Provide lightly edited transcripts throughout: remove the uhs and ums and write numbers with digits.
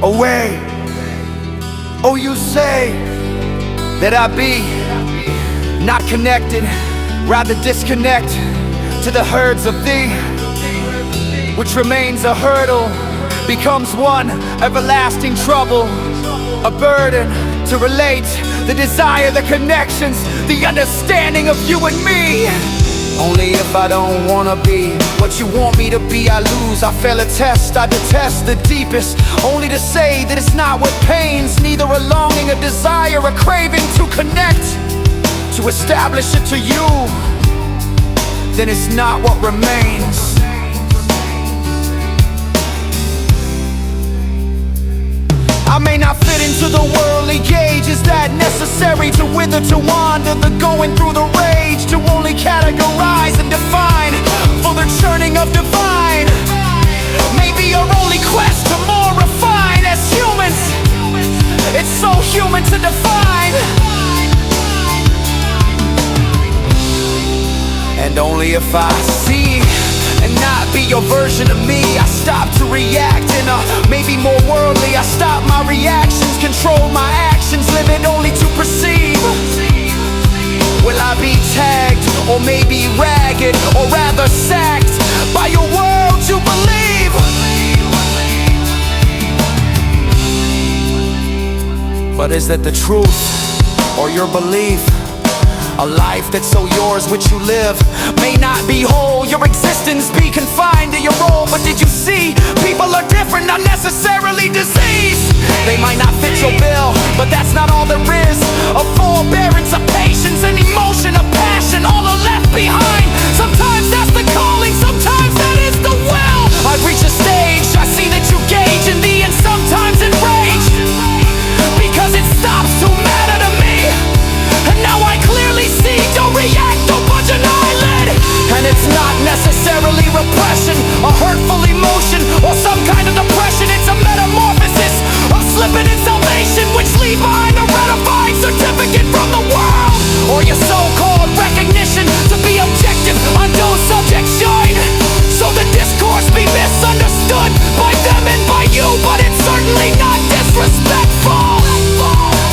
away. Oh, you say that I be not connected, rather disconnect to the herds of thee, which remains a hurdle, becomes one everlasting trouble, a burden to relate, the desire, the connections, the understanding of you and me. Only if I don't wanna be what you want me to be, I lose, I fail a test, I detest the deepest. Only to say that it's not what pains, neither a longing, a desire, a craving to connect, to establish it to you, then it's not what remains. I may not fit into the worldly gauge. Is that necessary to wither, to wander, the going through the rage, to only categorize and define for the churning of divine? Maybe our only quest to more refine as humans, it's so human to define. And only if I see and not be your version of me, I stop to react in a maybe more worldly. I stop my reactions, control my actions, limit only to perceive. Will I be tagged, or maybe ragged, or rather sacked by your world to believe? But is that the truth, or your belief? A life that's so yours which you live may not be whole, your existence be confined to your role. But did you see, people are different, not necessarily diseased. They might not fit your bill, but that's not all there is. A forbearance, a patience, an emotion, a passion, all are left behind. Sometimes that's the calling, sometimes that is the will. I reach a stage, I see that you gauge in thee, and sometimes enrage, because it stops to matter to me. And now I clearly see, don't react, don't budge an eyelid. And it's not necessarily repression, a hurtful emotion, or some kind of depression. It's a metamorphosis of slipping in salvation, which leave behind a ratified certificate from the world, or your so-called recognition to be objective, undo subjection, so the discourse be misunderstood by them and by you. But it's certainly not disrespectful,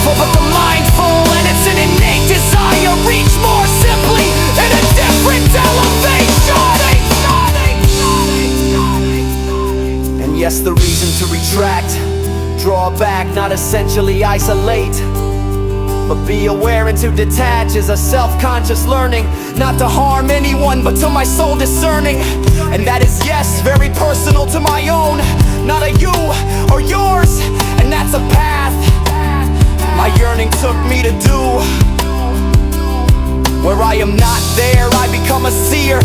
for but the mindful, and it's an innate desire, reach more simply in a different elevation. And yes, the reason to retract, draw back, not essentially isolate, but be aware and to detach is a self-conscious learning, not to harm anyone but to my soul discerning. And that is, yes, very personal to my own, not a you or yours. And that's a path my yearning took me to do. Where I am not there, I become a seer.